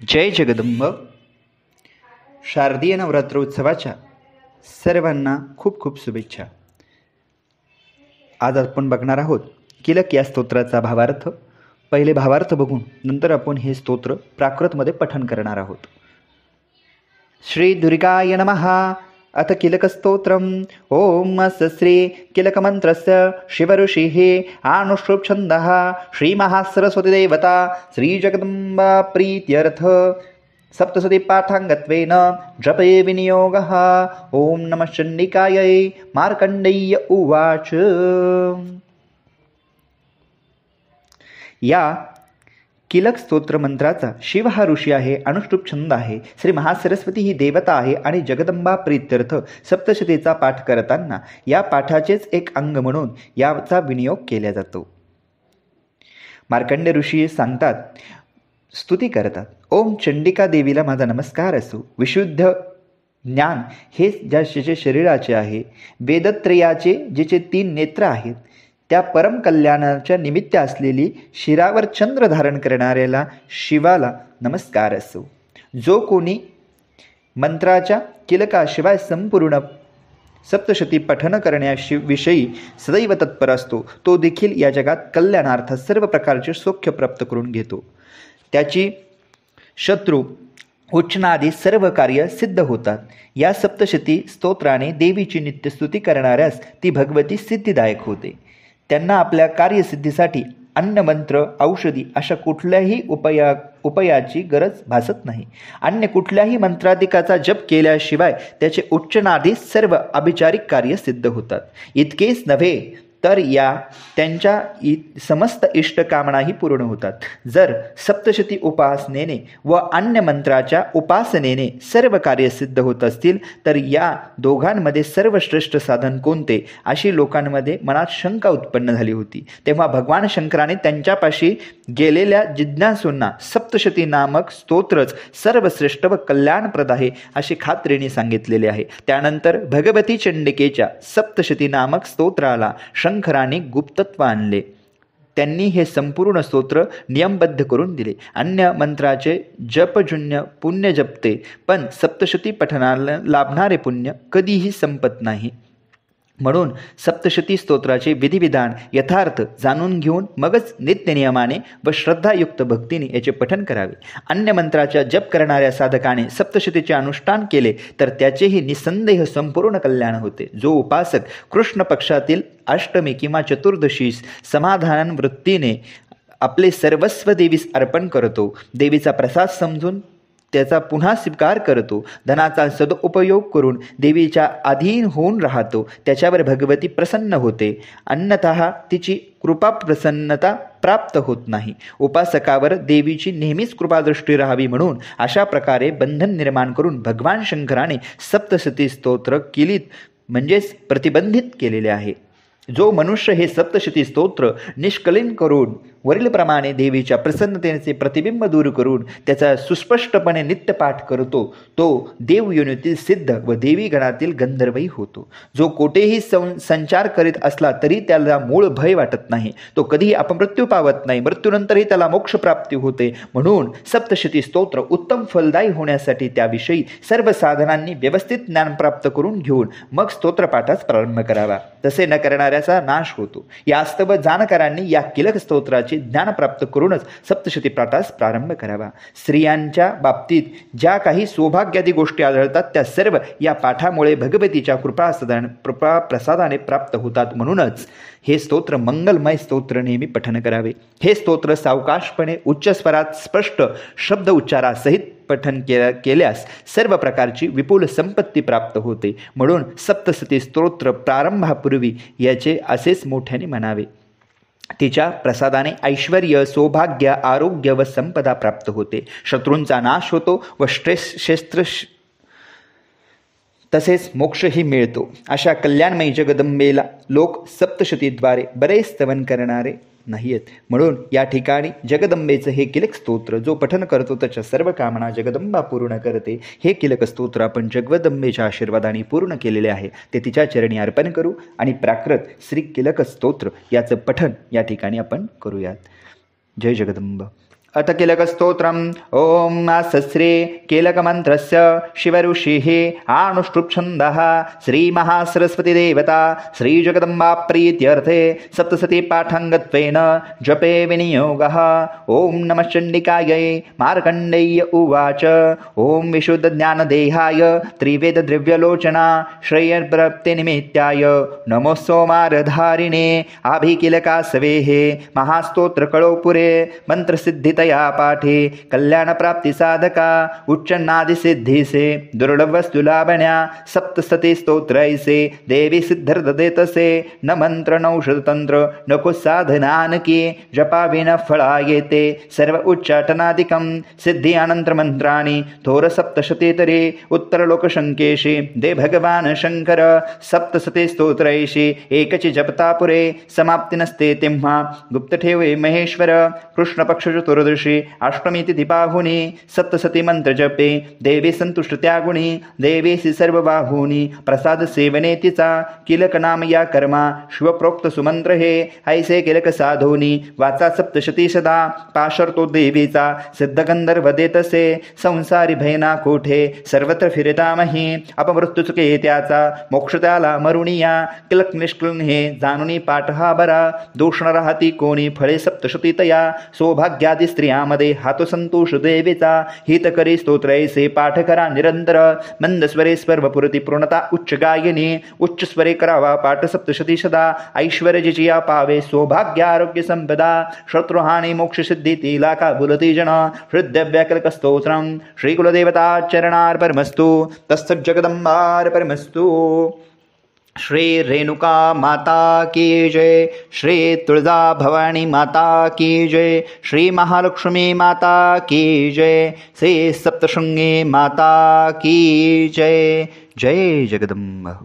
जय जगदंब. शारदीय नवरात्रोत्सवाच्या सर्वांना खूप खूप शुभेच्छा. आज आपण बघणार आहोत किलक या स्तोत्राचा भावार्थ. पहिले भावार्थ बघून नंतर आपण हे स्तोत्र प्राकृतमध्ये पठण करणार आहोत. श्री दुर्गाय नमः. अथ किलकस्तोत्रम्. ओम अस्य श्री किलकमन्त्रस्य शिवऋषिः आनुष्टुप् छन्दः श्रीमहासरस्वती देवता श्रीजगदम्बा प्रीत्यर्थ सप्तशती पाठाङ्गत्वेन जपे विनियोगः. ओम नमः चण्डिकायै. मार्कण्डेय उवाच. या किलक स्तोत्र मंत्राचा शिव हा ऋषी आहे, अनुष्टुप छंद आहे, श्री महासरस्वती ही देवता आहे आणि जगदंबा प्रीत्यर्थ सप्तशतीचा पाठ करताना या पाठाचेच एक अंग म्हणून याचा विनियोग केला जातो. मार्कंडे ऋषी सांगतात, स्तुती करतात. ओम चंडिका देवीला माझा नमस्कार असो. विशुद्ध ज्ञान हे ज्याचे शरीराचे आहे, वेदत्रयाचे जिचे 3 नेत्र आहेत, त्या परम कल्याणाच्या निमित्त असलेली शिरावर चंद्र धारण करणाऱ्याला शिवाला नमस्कार असो. जो कोणी मंत्राच्या किलकाशिवाय संपूर्ण सप्तशती पठन करण्याविषयी सदैव तत्पर असतो, तो देखील या जगात कल्याणार्थ सर्व प्रकारचे सौख्य प्राप्त करून घेतो. त्याची शत्रू उच्चनादी सर्व कार्य सिद्ध होतात. या सप्तशती स्तोत्राने देवीची नित्यस्तुती करणाऱ्यास ती भगवती सिद्धिदायक होते. त्यांना आपल्या कार्यसिद्धीसाठी अन्न, मंत्र, औषधी अशा कुठल्याही उपायाची गरज भासत नाही. अन्य कुठल्याही मंत्राधिकाचा जप केल्याशिवाय त्याचे उच्चनादी सर्व अभिचारिक कार्य सिद्ध होतात. इतकेच नव्हे तर त्यांच्या समस्त इष्टकामनाही पूर्ण होतात. जर सप्तशती उपासनेने व अन्य मंत्राच्या उपासनेने सर्व कार्य सिद्ध होत असतील तर या दोघांमध्ये सर्वश्रेष्ठ साधन कोणते, अशी लोकांमध्ये मनात शंका उत्पन्न झाली होती. तेव्हा भगवान शंकराने त्यांच्यापाशी गेलेल्या जिज्ञासूंना सप्तशती नामक स्तोत्रच सर्वश्रेष्ठ व कल्याणप्रद आहे अशी खात्रीने सांगितलेले आहे. त्यानंतर भगवती चंडिकेच्या सप्तशती नामक स्तोत्राला शंकराने गुप्तत्व आणले. त्यांनी हे संपूर्ण स्तोत्र नियमबद्ध करून दिले. अन्य मंत्राचे जपजन्य पुण्य जपते, पण सप्तशती पठनाला लाभणारे पुण्य कधीही संपत नाही. म्हणून सप्तशती स्तोत्राचे विधिविधान यथार्थ जाणून घेऊन मगच नित्यनियमाने व श्रद्धायुक्त भक्तीने याचे पठन करावे. अन्य मंत्राच्या जप करणाऱ्या साधकाने सप्तशतीचे अनुष्ठान केले तर त्याचेही निसंदेह संपूर्ण कल्याण होते. जो उपासक कृष्ण पक्षातील अष्टमी किंवा चतुर्दशीस समाधान वृत्तीने आपले सर्वस्व देवीस अर्पण करतो, देवीचा प्रसाद समजून त्याचा पुन्हा स्वीकार करतो, धनाचा सदुपयोग करून देवीच्या अधीन होऊन राहतो, त्याच्यावर भगवती प्रसन्न होते. अन्यथा तिची कृपा प्रसन्नता प्राप्त होत नाही. उपासकावर देवीची नेहमीच कृपादृष्टी राहावी म्हणून अशा प्रकारे बंधन निर्माण करून भगवान शंकराने सप्तशती स्तोत्र किलीत म्हणजेच प्रतिबंधित केलेले आहे. जो मनुष्य हे सप्तशती स्तोत्र निष्कलीन करून वरीलप्रमाणे देवीच्या प्रसन्नतेचे प्रतिबिंब दूर करून त्याचा सुस्पष्टपणे नित्यपाठ करतो, तो देवयोनीतील सिद्ध व देवी गणातील गंधर्वही होतो. जो कोठेही संचार करीत असला तरी त्याला मूळ भय वाटत नाही, तो कधीही अपमृत्यू पावत नाही, मृत्यूनंतरही त्याला मोक्षप्राप्ती होते. म्हणून सप्तशती स्तोत्र उत्तम फलदायी होण्यासाठी त्याविषयी सर्व साधनांनी व्यवस्थित ज्ञान प्राप्त करून घेऊन मग स्तोत्रपाठास प्रारंभ करावा. तसे न करणाऱ्याचा नाश होतो. यास्तव जाणकारांनी या किलक स्तोत्राचे ज्ञान प्राप्त करूनच सप्तशती पाठास प्रारंभ करावा. स्त्रियांच्या बाबतीत ज्या काही सौभाग्यादी गोष्टी आढळतात त्या सर्व या पाठामुळे भगवतीच्या कृपा प्रसादाने प्राप्त होतात. म्हणूनच हे स्तोत्र मंगलमय स्तोत्र नेहमी पठन करावे. हे स्तोत्र सावकाशपणे उच्च स्वरात स्पष्ट शब्द उच्चारासहित पठन केल्यास सर्व प्रकारची विपुल संपत्ती प्राप्त होते. म्हणून सप्तशती स्तोत्र प्रारंभापूर्वी याचे असेच मोठ्याने म्हणावे. तिच्या प्रसादाने ऐश्वर्य, सौभाग्य, आरोग्य व संपदा प्राप्त होते. शत्रूंचा नाश होतो व शस्त्र तसेच मोक्षही मिळतो. अशा कल्याणमयी जगदंबेला लोक सप्तशतीद्वारे बरेच स्तवन करणारे नाहीत. म्हणून या ठिकाणी जगदंबेचं हे किलक स्तोत्र जो पठन करतो त्याच्या सर्व कामना जगदंबा पूर्ण करते. हे किलक स्तोत्र आपण जगदंबेच्या आशीर्वादाने पूर्ण केलेले आहे, ते तिच्या चरणी अर्पण करू आणि प्राकृत श्री किलक स्तोत्र याचं पठन या ठिकाणी आपण करूयात. जय जगदंब. अथ कीलकस्तोत्रम् ॐ सस्रे कीलकमन्त्रस्य शिवऋषिः अनुष्टुप्छन्दः श्रीमहासरस्वतीदेवता श्रीजगदम्बा प्रीत्यर्थे सप्तशती पाठाङ्गत्वेन जपे विनियोगः। ॐ नमः चण्डिकायै। मार्कण्डेय्य उवाच ॐ विशुद्धज्ञानदेहाय त्रिवेदद्रव्यलोचना श्रेयप्राप्तिनिमित्ताय नमो सोमारधारिणे आभिकीलकासवेः महास्तोत्रकळोपुरे मंत्रसिद्धितया पाठे कल्याणप्राप्तिसाधका उच्चन्नादिसिद्धिसे दुर्लभवस्तुलाभण्या सप्तशती स्तोत्रैसे देवी सिद्धिर्ददेतसे न मंत्र नौषधतंत्र न कुसाधनानकी जपा विना फळायेते सर्व उच्चाटनादिकं सिद्धि अनन्तरमन्त्राणि थोर सप्तशतीतरे उत्तरलोकशङ्केशे दे भगवान् शङ्कर सप्तशती स्तोत्रैषि एकचि जपतापुरे समाप्तिनस्ते तिम्हा गुप्तठेवे महेश्वर कृष्णपक्षचतुर्दशी अष्टमी तिथिबाहुनी सप्तशती मंत्रजपे देवी संतुष्टत्या गुणी देवीसी सर्वबाहुनी प्रसाद सेवने तिचा कीलक नाम या कर्मा शिवप्रोक्त सुमंत्र हे ऐसे कीलक साधोनी वाचा सप्तशती सदा पाशर्तो देवीचा सिद्धगंधर्व देतसे संसारी भयना कोठे सर्वत्र फिरतामही अपमृत्यू चुके त्याचा मोक्ष त्याला मरुणिया किलक निष्कलन हे जाणुनी पाठ हा बरा दोष न राहती कोणी फळे सप्तशती तया सौभाग्यादी स्त्रियामध्ये हातो संतोष देवीचा हित करी स्तोत्रैसे पाठ करा निरंतर मंद स्वरे स्वर्वपुरती पूर्णता उच्च गायनी उच्च स्वरे करावा पाठ सप्तशती सदा ऐश्वर्य जिचिया पावे सौभाग्य आरोग्य संपदा शत्रुहानी मोक्ष सिद्धी तिला का बुलती जन हृदयव्याकल्क स्तोत्रम श्री कुलदेवता चरणार्पणमस्तु तत्सज्जगदम्बार्पणमस्तु। श्री रेणुका माता की जय। श्री तुळजा भवानी माता की जय। श्री महालक्ष्मी माता की जय। श्री सप्तशृंगी माता की जय। जय जगदम्बा।